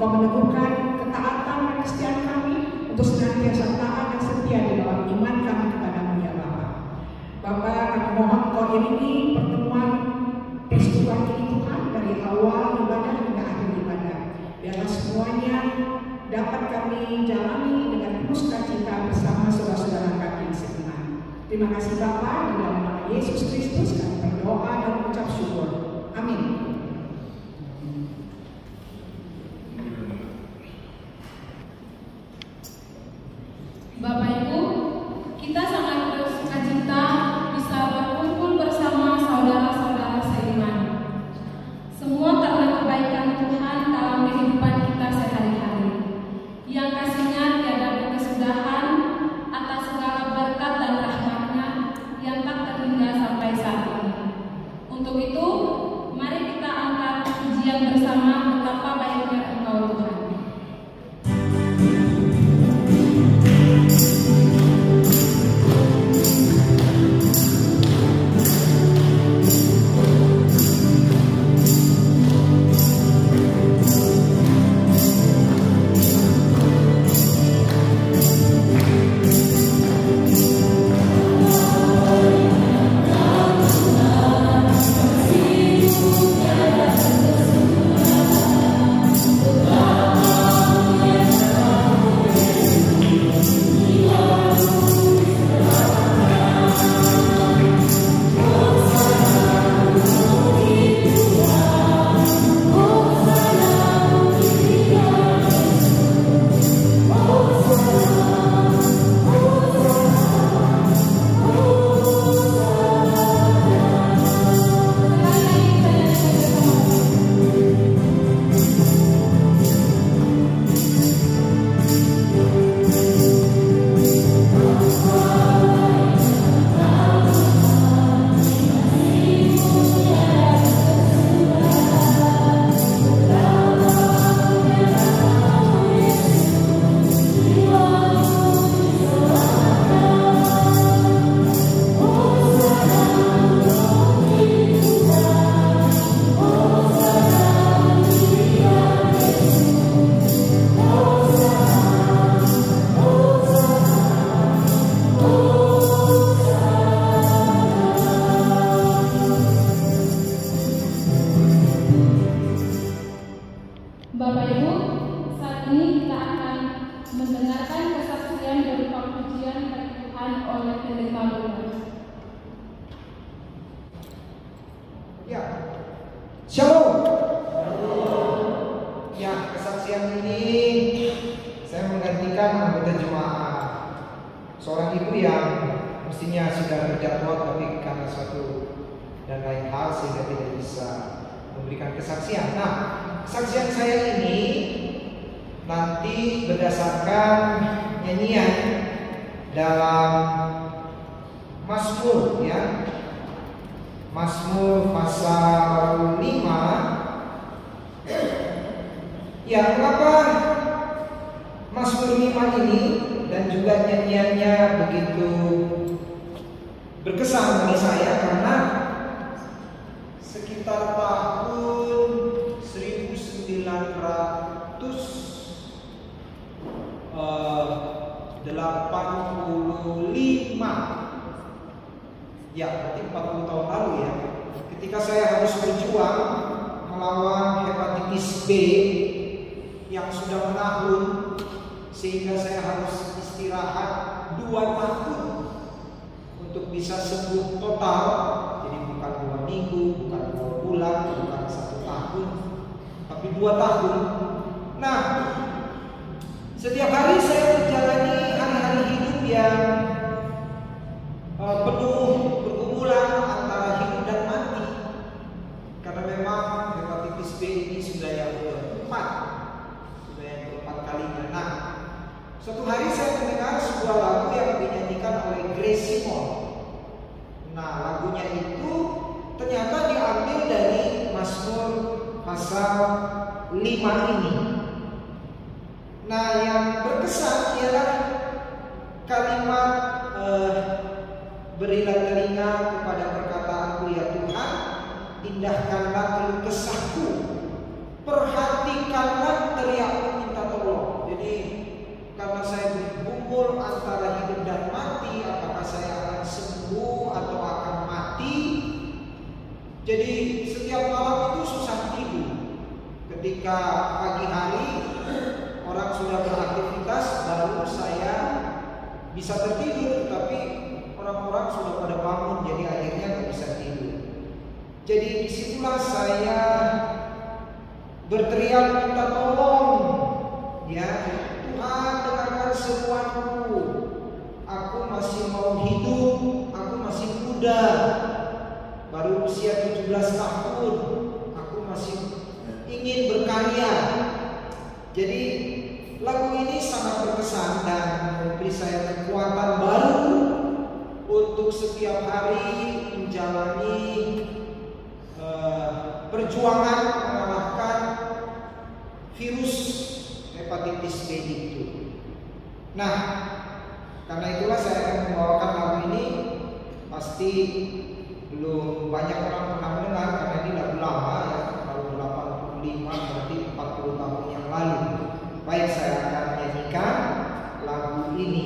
Engkau meneguhkan ketaatan dan kesetiaan kami untuk senantiasa taat dan setia di dalam iman kami kepadamu ya Bapa. Bapa, kami mohon Engkau iringi pertemuan persekutuan ini Tuhan dari awal ibadah hingga akhir ibadah. Biarlah semuanya dapat kami jalani dengan penuh sukacita bersama saudara-saudara kami yang seiman. Terima kasih Bapa, di dalam nama Yesus Kristus kami berdoa dan mengucap syukur. Amin. Bapak Ibu, kita sangat bersukacita bisa berkumpul bersama saudara-saudara seiman. Semua karena kebaikan Tuhan dalam kehidupan kita sehari-hari, yang kasih-Nya tiada berkesudahan atas segala berkat dan rahmat-Nya yang tak terhingga sampai saat ini. Untuk itu, mari kita angkat pujian bersama betapa baiknya Engkau Tuhan. Bapak Ibu, saat ini kita akan mendengarkan kesaksian dari pujian bagi Tuhan oleh Pendeta Lukas. Ya, Shalom. Ya, kesaksian ini saya menggantikan anggota jemaah, seorang ibu yang mestinya sudah berjadwal tapi karena suatu dan lain hal sehingga tidak bisa memberikan kesaksian. Nah, kesaksian saya ini nanti berdasarkan nyanyian dalam Mazmur, ya, Mazmur pasal 5. Ya, mengapa Mazmur 5 ini dan juga nyanyiannya begitu berkesan bagi saya? Karena sekitar tahun 1985, ya berarti 40 tahun lalu ya, ketika saya harus berjuang melawan hepatitis B yang sudah menahun, sehingga saya harus istirahat 2 tahun untuk bisa sembuh total. Jadi bukan 2 minggu, bukan 2 bulan, bukan 1 tahun, tapi 2 tahun. Nah, setiap hari saya menjalani hari-hari hidup yang penuh pergumulan antara hidup dan mati, karena memang hepatitis B ini sudah yang keempat kalinya. Nah, suatu hari saya mendengar sebuah lagu yang dinyanyikan oleh Grace Simon. Nah, lagunya itu ternyata diambil dari Mazmur pasal 5 ini. Nah, yang berkesan ialah kalimat berilah telinga kepada perkataanku ya Tuhan, indahkanlah keluh kesahku, perhatikanlah teriak Jadi setiap malam itu susah tidur. Ketika pagi hari orang sudah beraktivitas, baru saya bisa tertidur, tapi orang-orang sudah pada bangun, jadi akhirnya nggak bisa tidur. Jadi disitulah saya berteriak minta tolong, ya Tuhan, dengarkan seruanku. Aku masih mau hidup, aku masih muda, baru usia 17 tahun, aku masih ingin berkarya. Jadi lagu ini sangat berkesan dan memberi saya kekuatan baru untuk setiap hari menjalani perjuangan mengalahkan virus hepatitis B itu. Nah, karena itulah saya akan membawakan lagu ini. Pasti belum banyak orang pernah mendengar karena ini lagu lama ya, tahun 85, berarti 40 tahun yang lalu. Baik, saya akan menyanyikan lagu ini.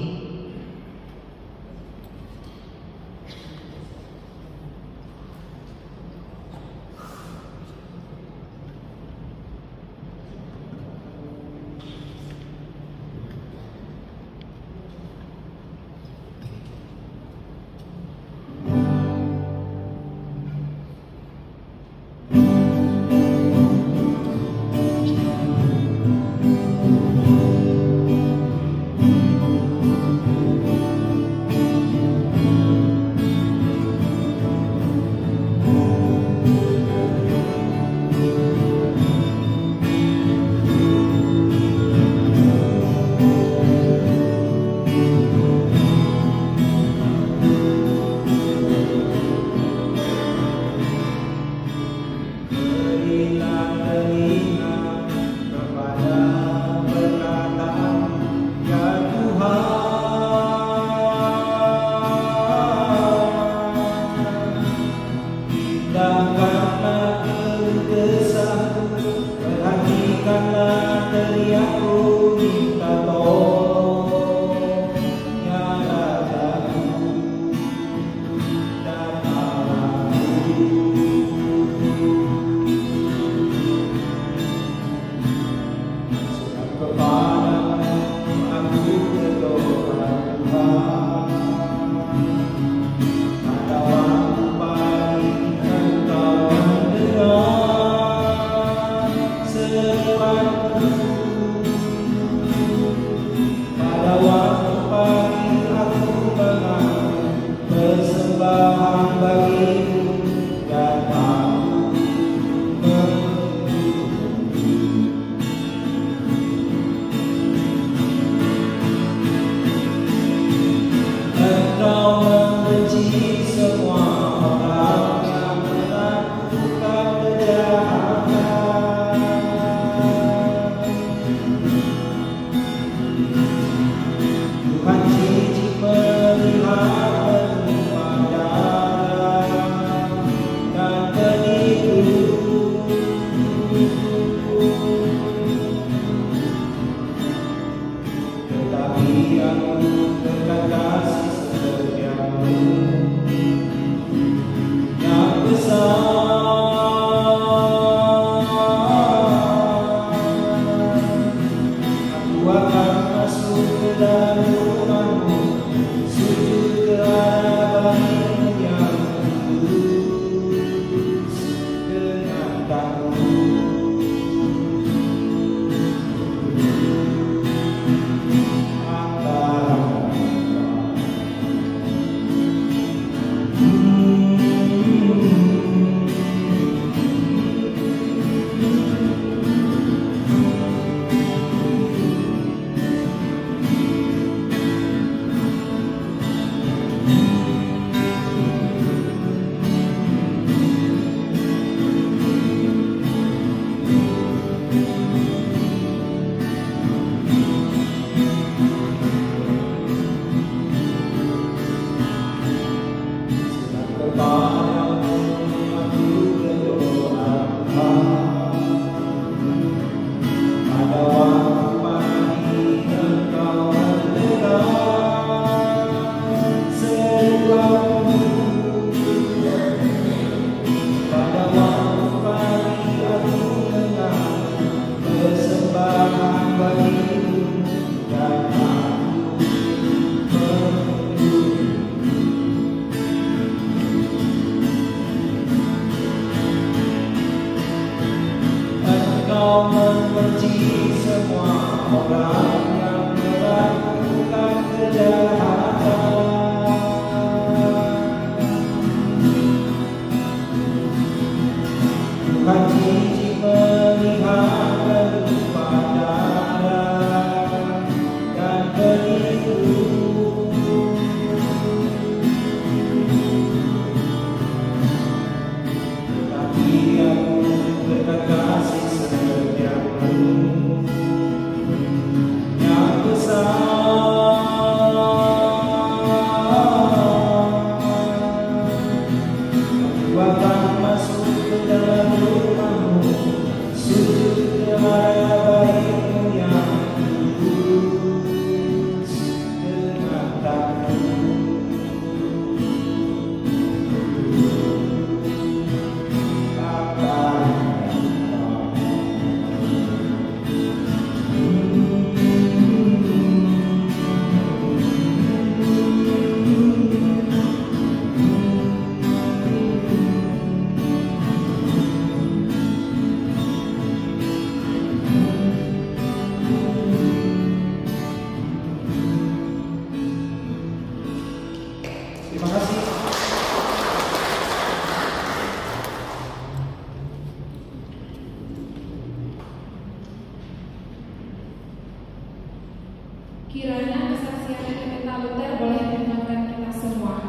Kiranya kesaksian Epita Luther boleh mendengarkan kita semua.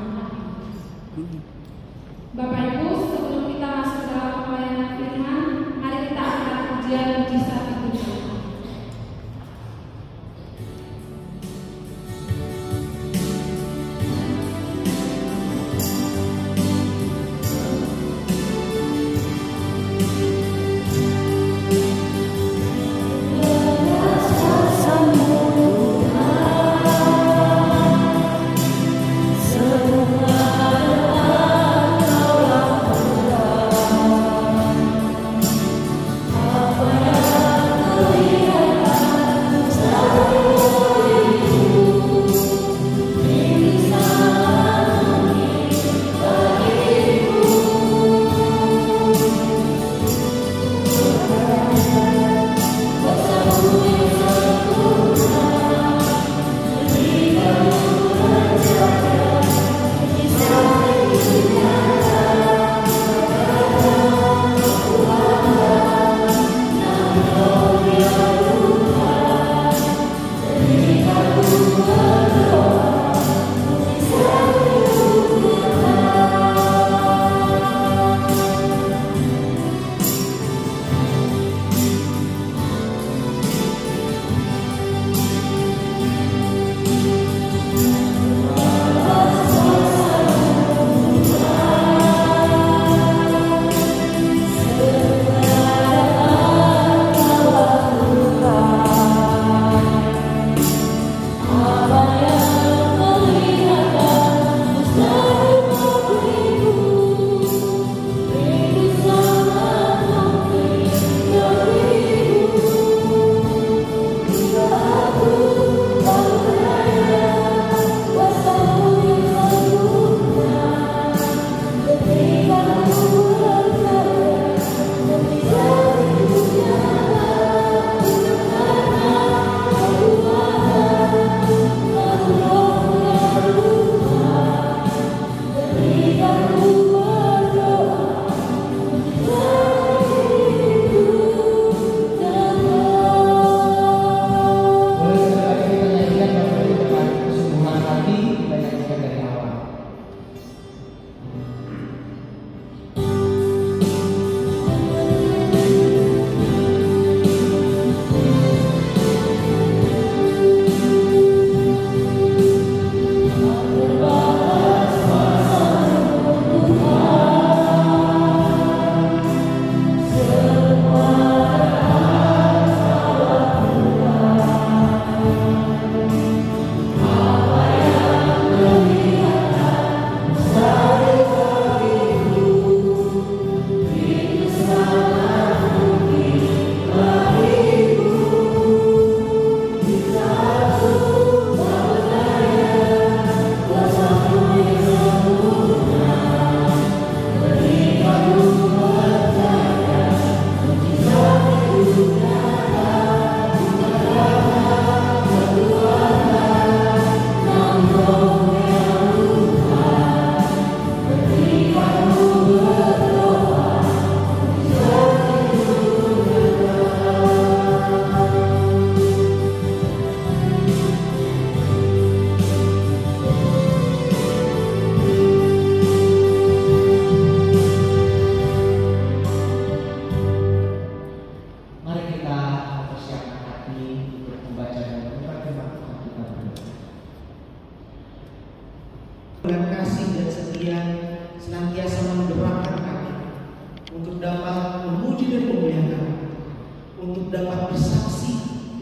Bapak Ibu, sebelum kita masuk dalam pelayanan firman, mari kita angkat pujian mujizat itu. Semua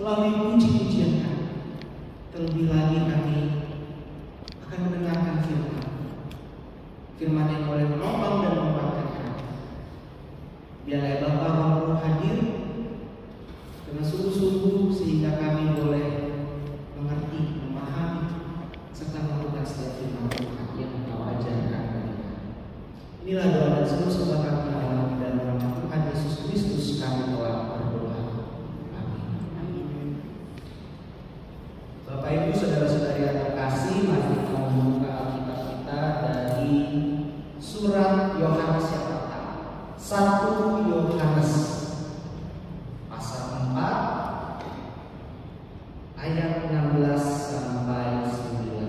melalui puji-pujian kami. Terlebih lagi kami akan mendengarkan firman yang boleh menopang dan menguatkan kami. Biarlah Bapa Roh hadir dengan sungguh-sungguh sehingga kami boleh mengerti, memahami, serta melakukan setiap firman Tuhan yang Engkau ajarkan kepada kami. Inilah doa dan seluruh sembah kami dalam nama Tuhan Yesus Kristus kami telah berdoa. Amin. Bapak Ibu saudara-saudari yang terkasih, mari kita membuka Alkitab kita dari surat Yohanes yang pertama. 1 Yohanes pasal 4 ayat 16 sampai 19.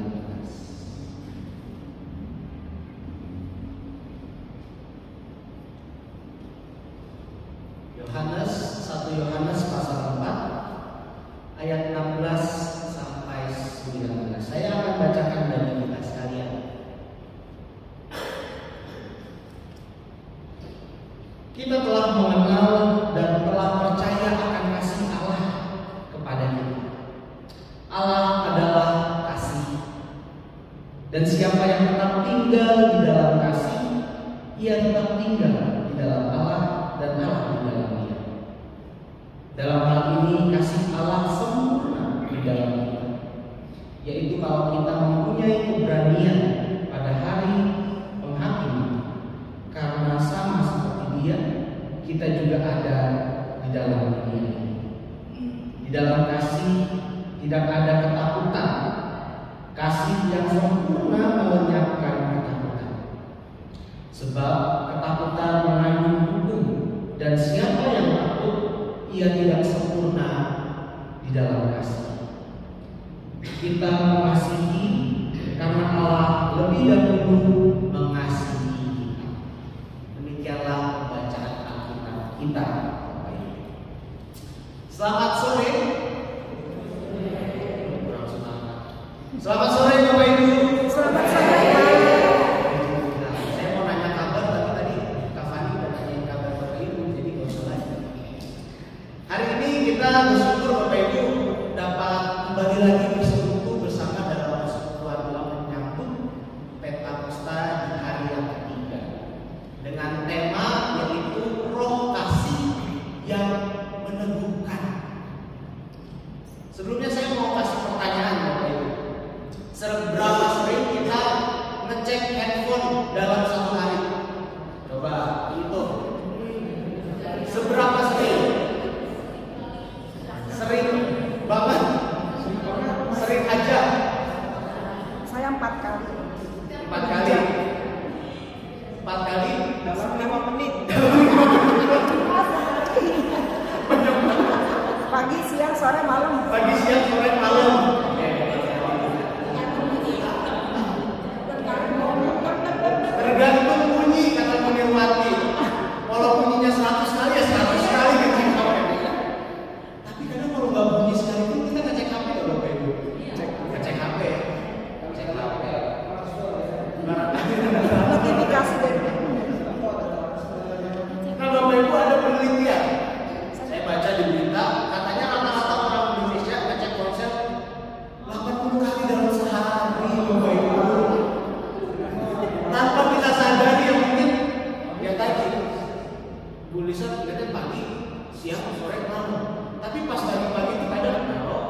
Yohanes 1 Yohanes pasal 4 ayat 16 sampai 19. Saya akan bacakan bagi kita sekalian. Kita telah mengenal dan telah percaya akan kasih Allah kepada kita. Allah adalah kasih. Dan siapa yang tetap tinggal di dalam kasih, ia tetap tinggal di dalam Allah dan Allah di dalam dia. Dalam hal ini kasih Allah sempurna di dalam kita, yaitu kalau kita mempunyai keberanian pada hari penghakiman, karena sama seperti dia, kita juga ada di dalam dunia ini. Di dalam kasih tidak ada ketakutan. Kasih yang sempurna melenyapkan ketakutan. Sebab ketakutan mengandung hukum, dan siapa yang takut, ia tidak sempurna di dalam kasih. Kita mengasihi karena Allah lebih dahulu mengasihi kita. Demikianlah pembacaan Alkitab kita. Selamat sore. Selamat sore Bapak Ibu. Selamat sore. Saya mau nanya kabar, tapi tadi Kak Fani udah nanyain kabar Bapak Ibu, jadi nggak usah lagi. Hari ini kita bersyukur Bapak Ibu dapat kembali lagi bersekutu bersama dalam persekutuan dalam menyambut Pentakosta di hari yang ketiga dengan tema yaitu Roh Kasih yang meneguhkan. Sebelumnya saya mau kasih pertanyaan Bapak Ibu. Seberapa sering kita ngecek handphone dalam satu hari? Coba hitung. Seberapa sering? Sering banget. Sering aja. Saya 4 kali. 4 kali. 4 kali Dalam 5 menit. Pagi, siang, sore, malam. Pagi, siang, sore, malam. Tergantung bunyi kata Munirwati. Kalau bunyinya 100 kali ya 100 kali ngecek HP. Tapi kadang kalau nggak bunyi sekali pun kita ngecek HP ya Bapak Ibu. Ngecek HP. Ngecek HP. Notifikasi dari Nah Bapak Ibu ada penelitian. Saya baca di berita, katanya rata-rata orang Indonesia ngecek ponsel 80 kali dalam sehari Bapak Ibu. Tanpa kita sadari yang mungkin ya tadi Bu Lisa lihatnya pagi, siang, sore, malam. Tapi pas pagi-pagi itu kadang taruh,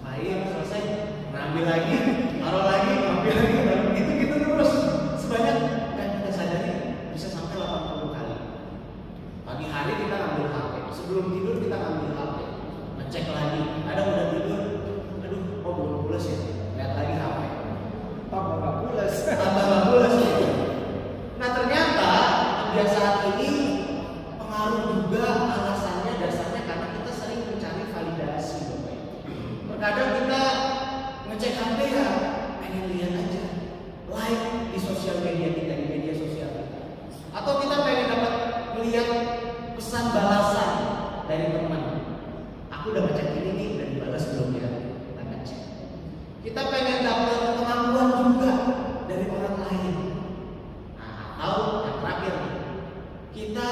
ngapain selesai, ngambil lagi, taruh lagi, ngambil lagi, gitu-gitu terus. Sebanyak kan kita sadari bisa sampai 80 kali. Pagi hari kita ngambil HP, sebelum tidur kita ngambil HP, ngecek lagi. Kadang udah tidur, aduh, oh belum pulas ya, lihat lagi HP. Tambah nggak pulas. Nah ternyata kebiasaan ini pengaruh juga alasannya dasarnya karena kita sering mencari validasi Bapak Ibu. Terkadang kita ngecek HP ya pengen lihat aja like di sosial media kita, di media sosial kita, atau kita pengen dapat melihat pesan balasan dari teman. Aku udah ngecek ini nih, udah dibalas belum ya? Kita ngecek. Kita pengen dapat pengakuan juga dari orang lain. Atau yang terakhir, kita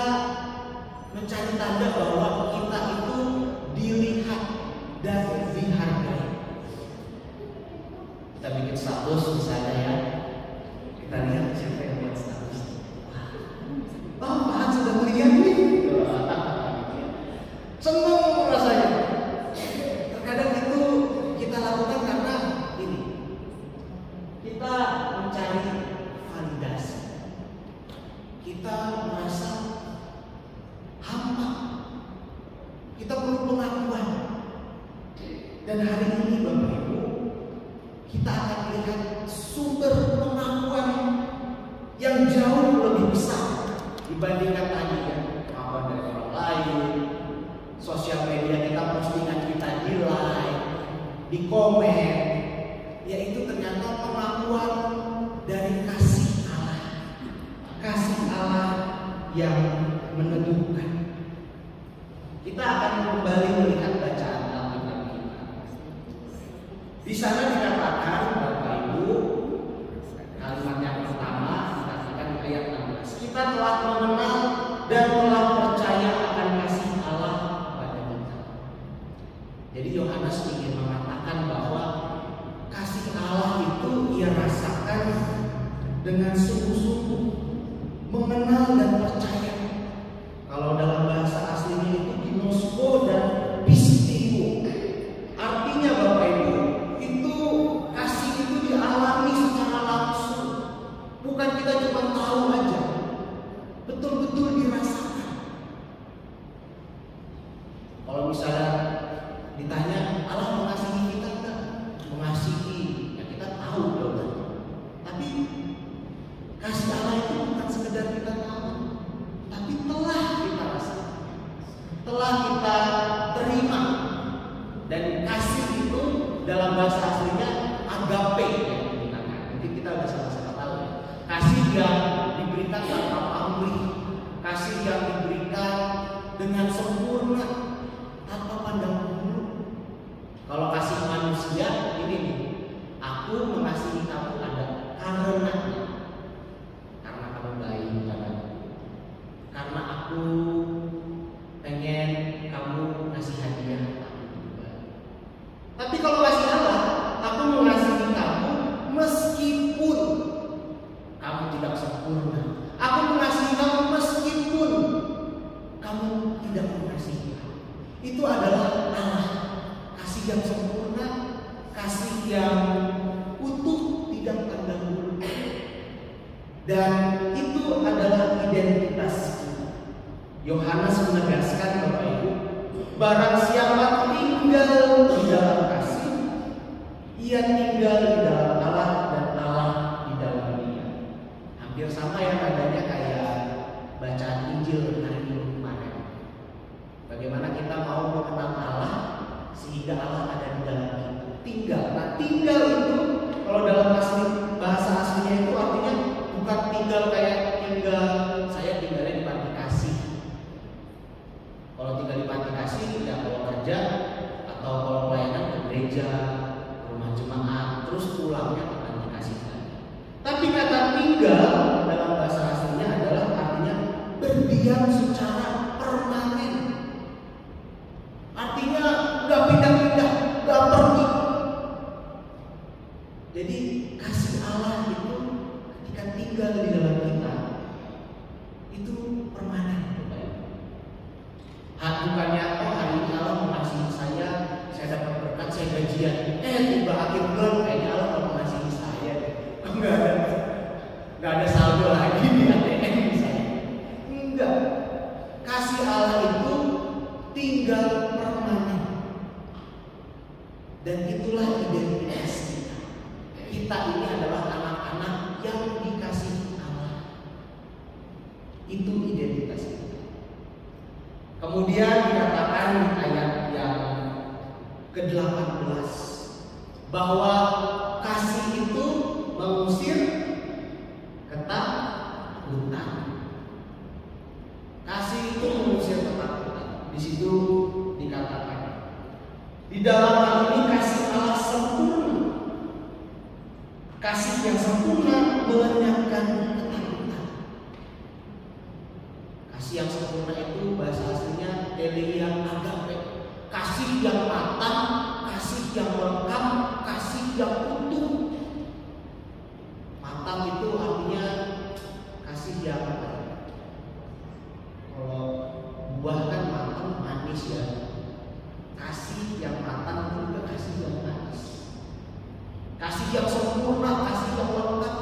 mencari tanda bahwa kita itu dilihat Dan hari ini Bapak Ibu, kita akan lihat sumber pengakuan yang jauh lebih besar dibandingkan tadi ya, pengakuan dari orang lain, sosial media kita, postingan kita di like, di komen, yaitu ternyata pengakuan dari kasih Allah yang meneguhkan. Kita akan kembali melihat bacaan Alkitab kita. Di sana dikatakan Bapak Ibu, kalimat yang pertama dikatakan ayat 16. Kita telah mengenal dan telah percaya akan kasih Allah kepada kita. Jadi Yohanes ingin mengatakan bahwa kasih Allah itu ia rasakan dengan sungguh-sungguh, mengenal dan percaya. Kalau dalam bahasa aslinya itu ginosko dan pistio. Artinya Bapak Ibu, itu kasih itu dialami secara langsung. Bukan kita cuma tahu aja, betul-betul dirasakan. Kalau misalnya ditanya Allah mengasihi kita enggak? Mengasihi, ya kita tahu dong. Tapi kasih Allah itu bukan sekedar kita tahu, tapi telah kita rasakan, telah kita terima. Dan kasih itu dalam bahasa aslinya agape yang digunakan. Mungkin kita udah sama-sama tahu ya. Kasih yang diberikan tanpa pamrih, kasih yang diberikan dengan sempurna, tanpa pandang bulu. Kalau kasih manusia ini nih, aku mengasihi kamu ada karena kamu baik padaku, karena aku pengen kamu ngasih hadiah aku juga. Tapi kalau kasih Allah, aku mengasihi kamu meskipun kamu tidak sempurna. Aku mengasihi kamu meskipun kamu tidak mengasihi aku. Itu adalah Allah, kasih yang sempurna, kasih yang utuh, tidak pandang bulu. Dan itu adalah identitas kita. Yohanes menegaskan Bapak Ibu, barang siapa tinggal di dalam kasih, ia tinggal di dalam Allah dan Allah di dalam dia. Hampir sama ya nadanya kayak bacaan Injil hari Minggu kemarin. Bagaimana kita mau mengenal Allah sehingga Allah ada di dalam kita. Tinggal. Nah, tinggal itu kalau dalam bahasa aslinya itu artinya bukan tinggal kayak saya tinggalnya di panti kasih. Kalau tinggal di panti kasih ya kalau kerja atau kalau pelayanan ke gereja, rumah jemaat, terus pulangnya ke panti kasih lagi. Tapi kata tinggal dalam bahasa aslinya adalah artinya berdiam secara permanen. Artinya nggak pindah-pindah, nggak pergi. Jadi kasih Allah itu ketika tinggal di dalam kita itu permanen. Bukannya hari ini Allah mengasihi saya dapat berkat, saya gajian. Tiba akhir bulan kayaknya Allah mau mengasihi saya. Nggak ada saldo lagi di ATM misalnya. Enggak. Kasih Allah itu tinggal permanen. Dan itulah identitas kita. Kita ini adalah anak-anak yang dikasihi Allah. Itu identitas kita. Kemudian dikatakan di ayat yang ke-18 bahwa kasih itu mengusir ketakutan. Kasih itu mengusir ketakutan. Di situ dikatakan di dalam hal ini kasih Allah sempurna. Kasih yang sempurna melenyapkan ketakutan. Kasih yang sempurna itu bahasa aslinya teleia agape. Kasih yang matang, kasih yang lengkap, kasih yang utuh. Matang itu artinya kasih yang kalau buah kan matang manis ya. Kasih yang matang itu juga kasih yang manis. Kasih yang sempurna, kasih yang lengkap,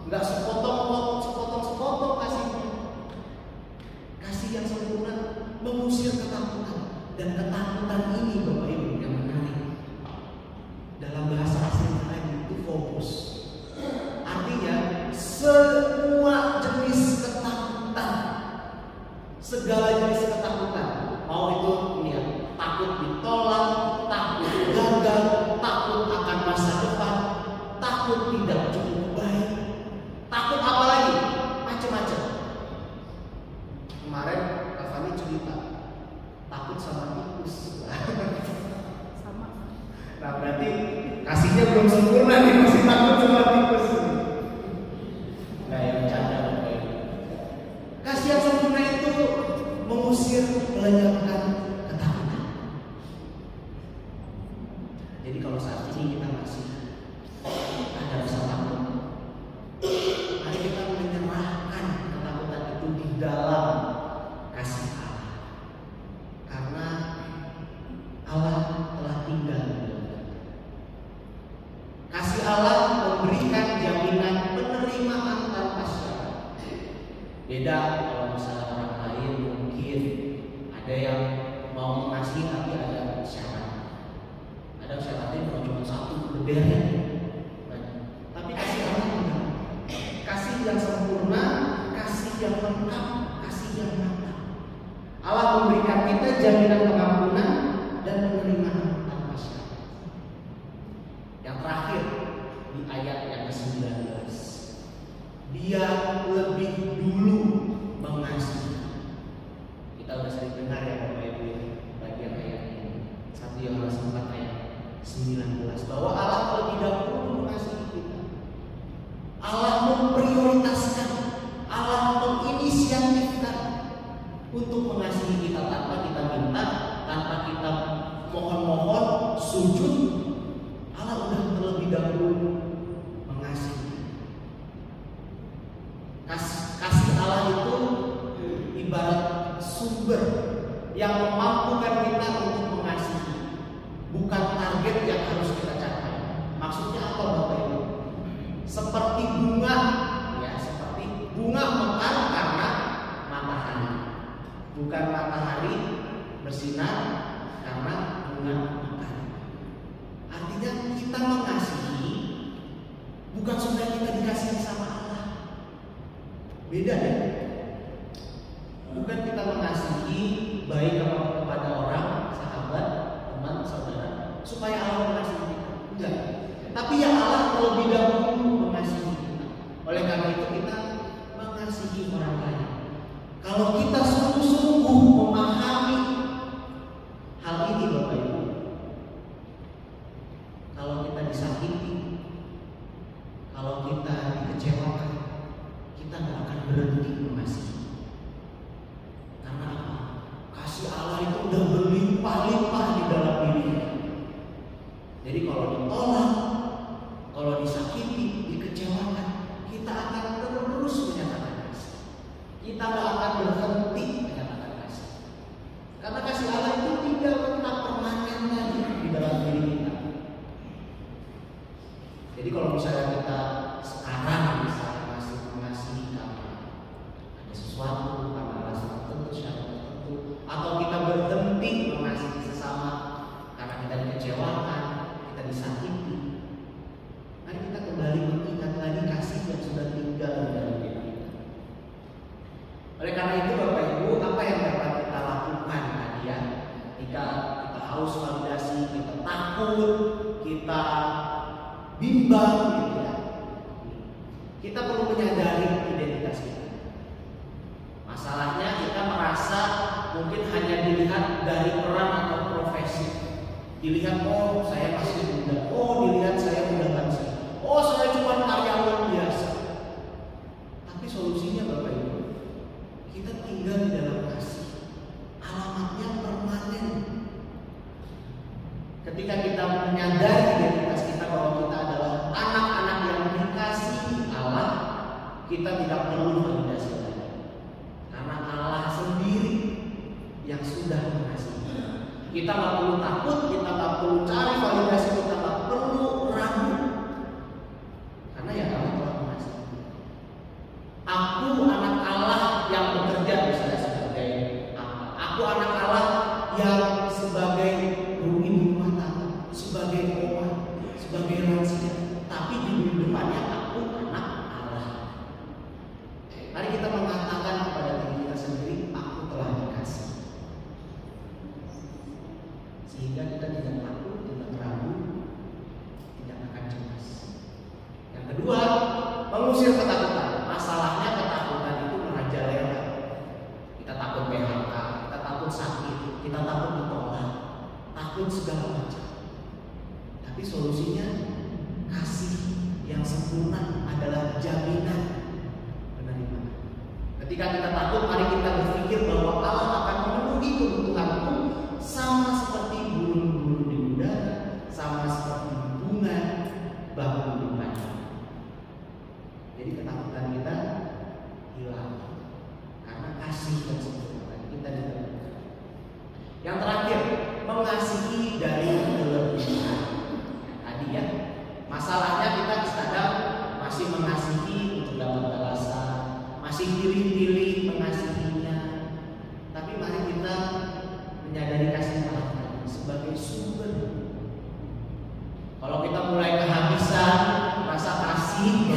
nggak sepotong kasihnya. Kasih yang sempurna mengusir ketakutan. Dan ketakutan ini Bapak Ibu yang menarik, kasihnya belum sempurna nih, masih takut sama tikus. Kayak bercanda Bapak Ibu. Kasih yang sempurna itu mengusir, melenyapkan ketakutan. Jadi kalau saat ini kita masih ada rasa takut, mari kita menyerahkan ketakutan itu di dalam kasih Allah. Karena Allah telah tinggal di dalam kita. Kasih Allah memberikan jaminan penerimaan tanpa syarat. Beda kalau misalnya orang lain mungkin ada yang mau ngasih tapi ada syarat. Ada syaratnya kalau cuma satu berbeda. Tapi kasih Allah tidak. Kasih yang sempurna, kasih yang lengkap, kasih yang matang. Allah memberikan kita jaminan pengampunan dan penerimaan tanpa syarat. Yang terakhir di ayat yang ke-19, Dia lebih dulu mengasihi. Kita sudah sering dengar ya Bapak Ibu bagian ayat ini. 1 Yohanes 4 ayat 19 bahwa Allah lebih dahulu mengasihi kita. Allah memprioritaskan, Allah menginisiatifkan untuk mengasihi kita tanpa kita minta, tanpa kita mohon-mohon, sujud. Allah sudah terlebih dahulu mengasihi. Kasih Allah itu ibarat sumber yang memampukan kita untuk mengasihi, bukan target yang harus kita capai. Maksudnya apa Bapak Ibu? Seperti bunga, ya seperti bunga mekar karena matahari, bukan matahari bersinar karena bunga mekar. Artinya kita mengasihi bukan sudah kita dikasihi sama Allah. Beda ya. Bukan kita mengasihi baik kepada orang, sahabat, teman, saudara, supaya Allah mengasihi kita. Enggak. Tapi ya Allah terlebih dahulu mengasihi kita. Oleh karena itu kita mengasihi orang lain. Kalau kita sungguh-sungguh memahami hal ini Bapak Ibu, kalau kita disakiti, kalau kita dikecewakan, kita nggak akan berhenti mengasihi. Karena apa? Kasih Allah itu udah berlimpah-limpah di dalam diri kita. Jadi kalau ditolak, kalau disakiti, dikecewakan, kita akan terus menyatakan kasih. Kita nggak akan berhenti menyatakan kasih. Karena kasih Allah itu tidak pernah permanen lagi di dalam diri kita. Jadi kalau misalnya kita sekarang misalnya masih mengasihi karena ada sesuatu, karena alasan tertentu, syarat tertentu, atau kita berhenti mengasihi sesama karena kita dikecewakan, kita disakiti, mari kita kembali mengingat lagi kasih yang sudah tinggal di dalam diri kita. Oleh karena itu Bapak Ibu, apa yang dapat kita lakukan tadi ya? Ketika kita haus validasi, kita takut, kita bimbang gitu ya. Kita perlu menyadari identitas kita. Masalahnya kita merasa mungkin hanya dilihat dari peran atau profesi. Dilihat, oh saya masih muda, oh dilihat saya muda lansia, oh saya cuma karyawan biasa. Tapi solusinya Bapak Ibu, kita tinggal di dalam kasih. Alamatnya permanen. Ketika kita menyadari identitas kita bahwa kita adalah anak-anak yang dikasihi Allah, kita tidak perlu validasi lagi. Karena Allah sendiri yang sudah mengasihi. Kita nggak perlu takut, kita nggak perlu cari validasi, kita nggak perlu ragu. Karena ya Allah telah mengasihi. Aku anak Allah yang bekerja misalnya sebagai apa? Aku anak Allah yang sebagai ibu rumah tangga, sebagai oma, sebagai lansia. Tapi di depannya aku anak Allah. Mari kita mengatakan kepada diri kita sendiri, aku telah dikasih. Sehingga kita tidak takut, tidak ragu, tidak akan cemas. Yang kedua, mengusir ketakutan. Masalahnya ketakutan itu merajalela. Kita takut PHK, kita takut sakit, kita takut ditolak, takut segala macam. Tapi solusinya yang sempurna adalah jaminan penerimaan. Ketika kita takut, mari kita berpikir bahwa Allah akan memenuhi kebutuhanmu sama seperti burung-burung di udara, sama seperti bunga bambu di padang. Jadi ketakutan kita hilang karena kasih yang sempurna kita ditemukan. Yang terakhir, mengasihi dari kelebihan. Tadi ya, masalahnya kita kadang masih mengasihi untuk dapat balasan, masih pilih-pilih mengasihinya. Tapi mari kita menyadari kasih Allah sebagai sumber. Kalau kita mulai kehabisan rasa kasih,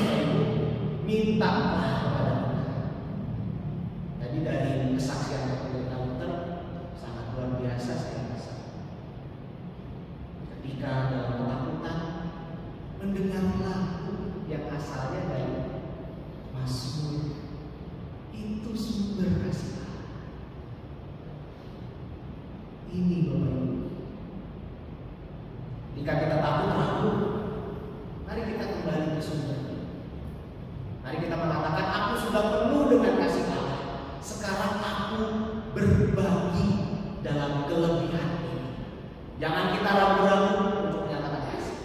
mintalah kepada Tuhan. Tadi dari kesaksian dokter sangat luar biasa saya rasa. Ketika dalam ketakutan mendengar lagu yang asalnya dari Mazmur, itu sumber kasih Allah. Ini Bapak Ibu. Jika kita takut ragu, mari kita kembali ke sumber. Mari kita mengatakan, aku sudah penuh dengan kasih Allah. Sekarang aku berbagi dalam kelebihan ini. Jangan kita ragu-ragu untuk menyatakan kasih.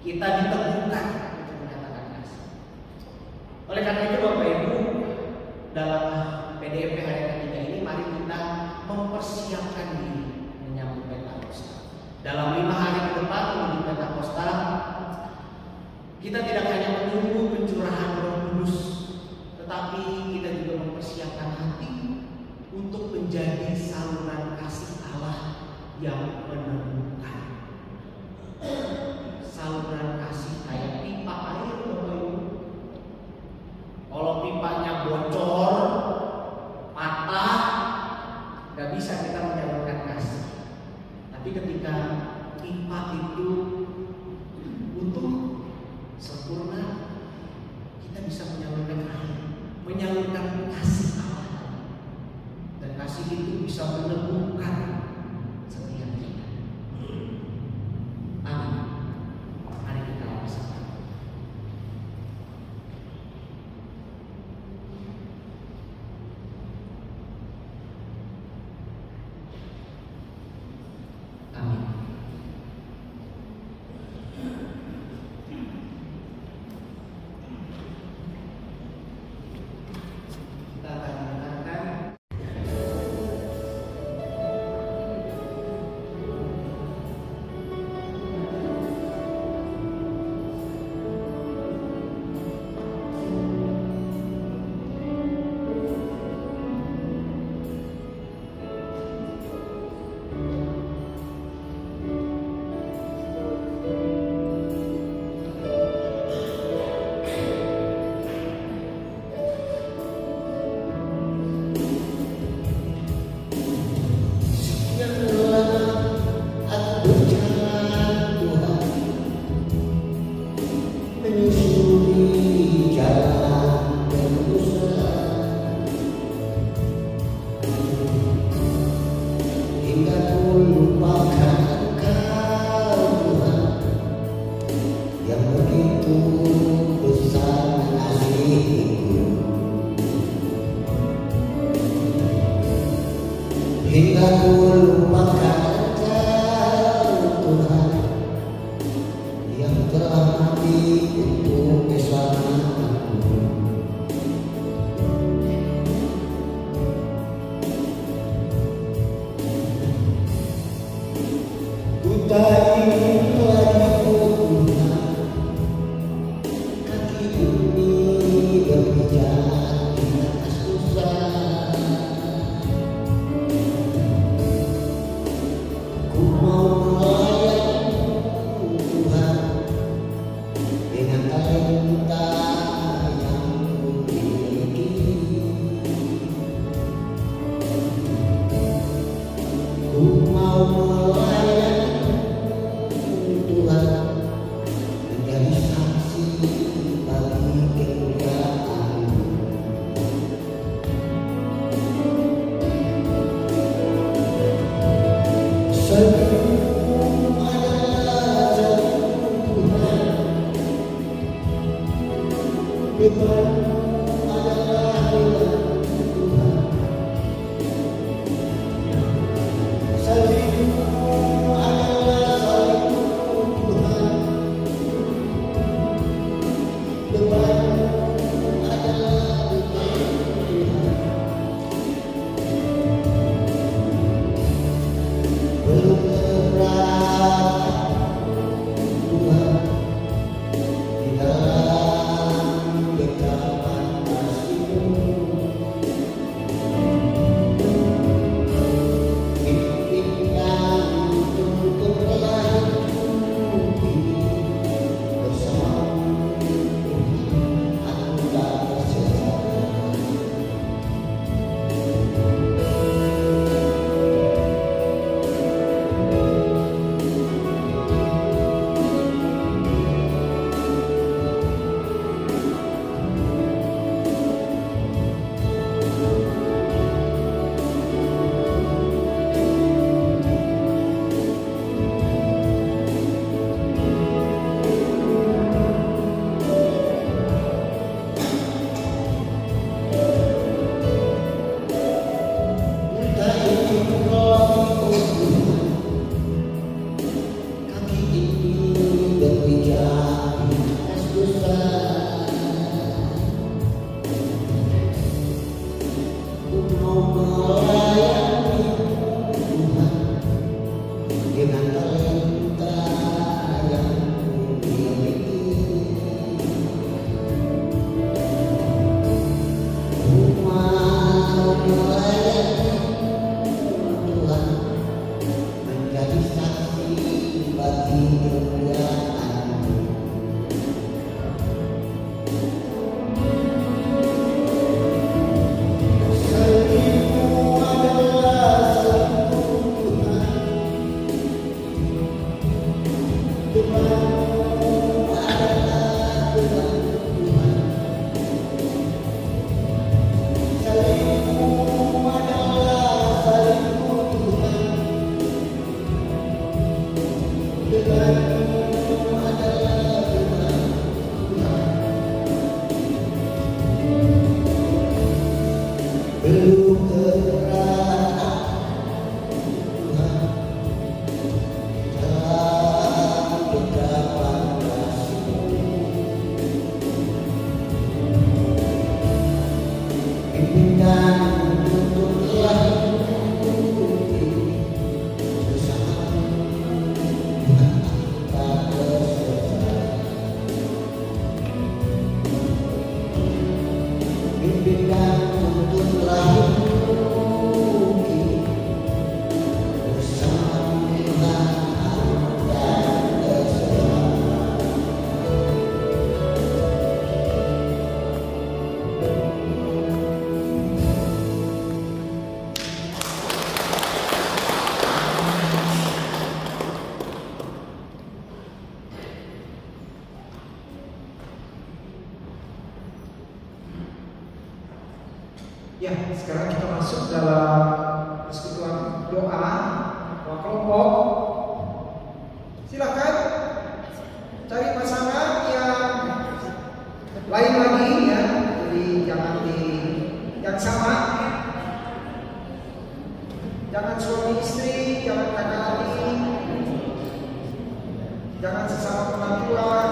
Kita diteguhkan untuk menyatakan kasih. Oleh karena itu Bapak Ibu, dalam PDMP hari ketiga ini, mari kita mempersiapkan diri menyambut Pentakosta. Dalam 5 hari ke depan menuju Pentakosta, kita tidak hanya menunggu pencurahan Roh Kudus, tetapi kita juga mempersiapkan hati untuk menjadi saluran kasih Allah yang menemukan. Saluran kasih kayak pipa air, Bapak Ibu. Kalau pipanya bocor, patah, gak bisa kita menyalurkan kasih. Tapi ketika pipa itu utuh, sempurna, kita bisa menyalurkan air, menyalurkan kasih Allah, dan kasih itu bisa menemukan setiap kita. Amin. Mari kita bersama. Amin. Kita akan mendengarkan hingga ku lupakan Tuhan yang telah mati untuk keselamatanku. Ku tak ingin lagi punya kaki ini berpijak di atas susah. Ku mau melayani Tuhan dengan talenta yang ku miliki. Ku mau melayani Ya, sekarang kita masuk dalam persekutuan doa kelompok. Silakan cari pasangan yang lain lagi ya, jadi jangan di yang sama, jangan suami istri, jangan kakak adik, jangan sesama penampilan.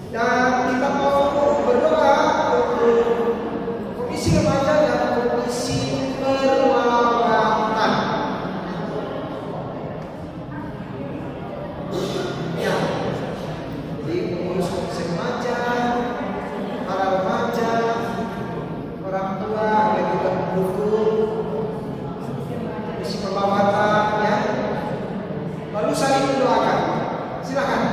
Dan kita mau berdoa untuk komisi remaja dan komisi perlawatan. Ya, jadi pengurus komisi remaja, para remaja, orang tua yang juga mendukung komisi perlawatan ya. Lalu saling mendoakan. Silakan.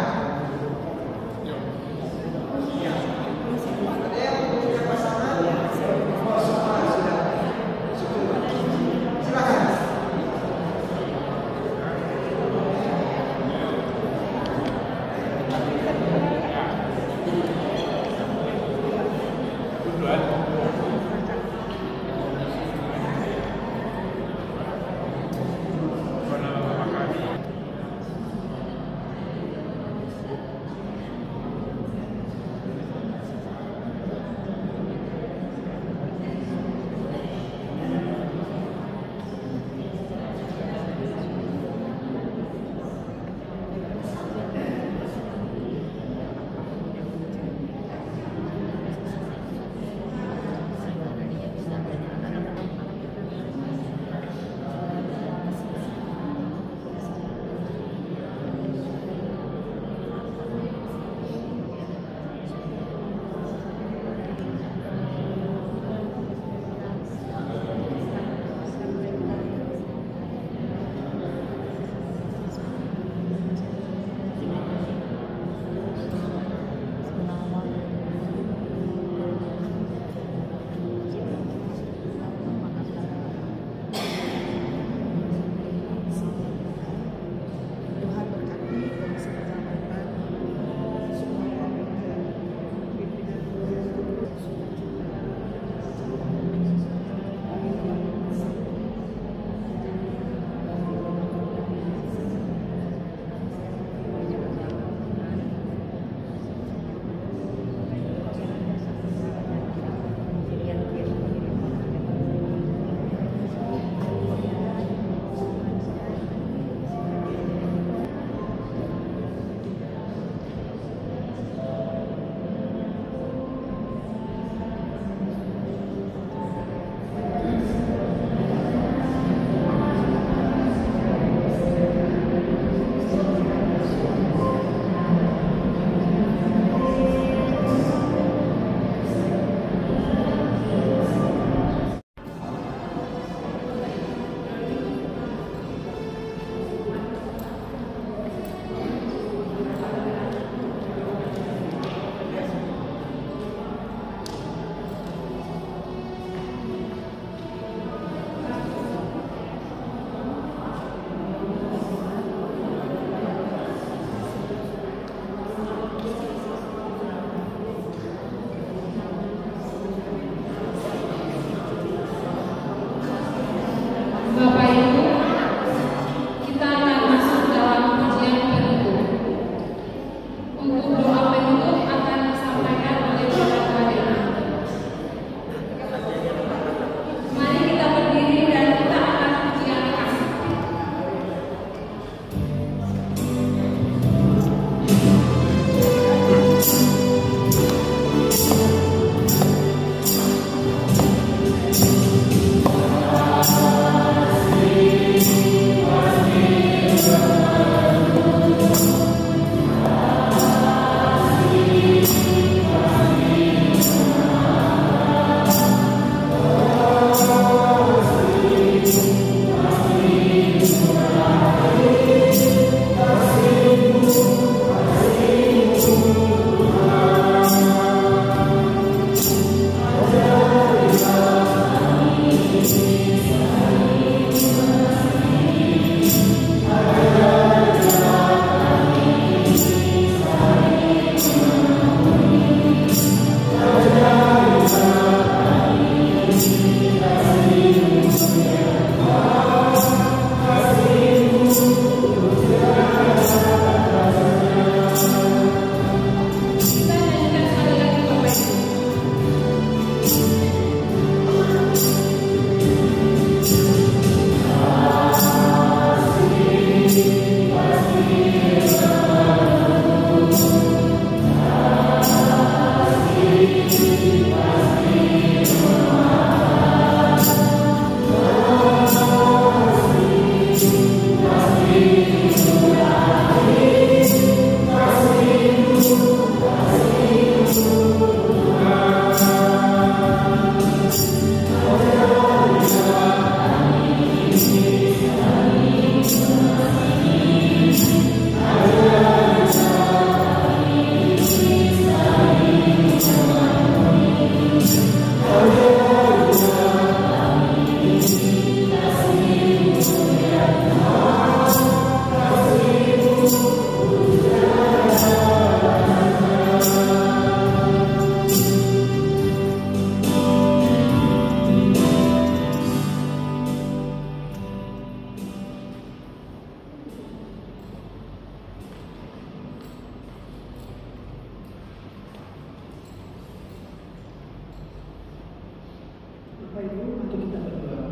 Bapak Ibu, mari kita berdoa.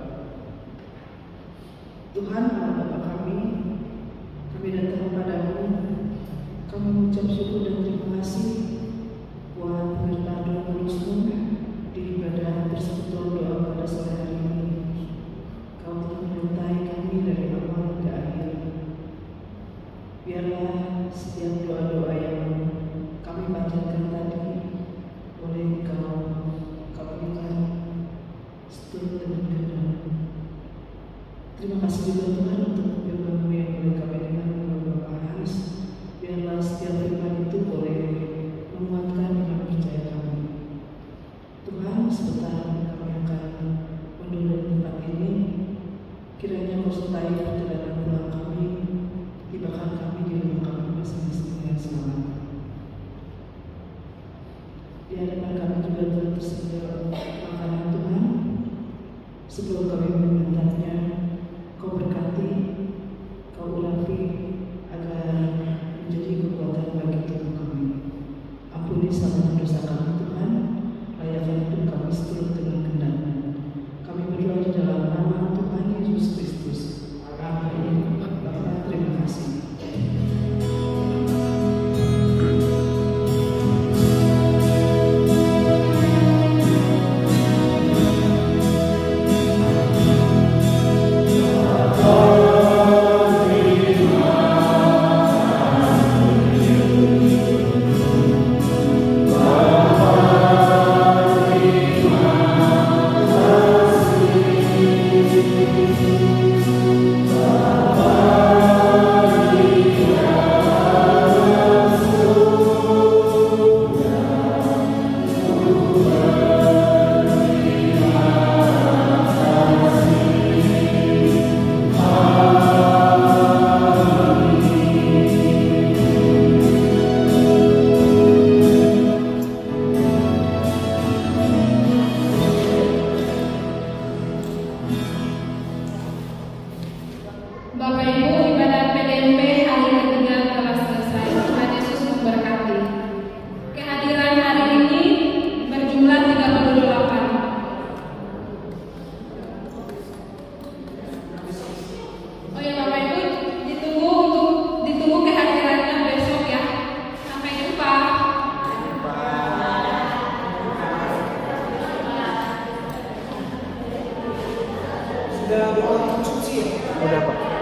Tuhan Allah Bapa kami datang padamu. Kami mengucap syukur dan terima kasih buat penyertaan doa Kudus-Mu di ibadah persekutuan doa pada sore hari ini. Kau telah menyertai kami dari awal hingga akhir. Biarlah setiap doa-doa yang kami bacakan tadi boleh Kau kabulkan seturut dengan kehendak-Mu. Terima kasih juga Tuhan untuk firman-Mu yang boleh kami dengar melalui Bapak Hans. Biarlah setiap firman itu boleh menguatkan iman percaya kami. Tuhan, sebentar kami akan mundur dari tempat ini. Kiranya Kau sertai perjalanan pulang kami, tibakan kami di rumah kami masing-masing dengan selamat. Di hadapan kami juga telah tersedia makanan Tuhan. Sebelum kami menyantapnya, Kau berkati, Kau urapi agar menjadi kekuatan bagi tubuh kami. Ampuni segala dosa kami Tuhan, layakkan hidup kami seturut dengan kehendak-Mu. Kami berdoa di dalam nama Tuhan Yesus Kristus. Amin. Bapak, terima kasih. Bapak Ibu, ibadah PDMP hari ketiga telah selesai. Tuhan Yesus memberkati. Kehadiran hari ini berjumlah 38. Oh ya Bapak Ibu, ditunggu kehadirannya besok ya. Sampai jumpa. Sudah doa konsumsi ya? Udah Pak.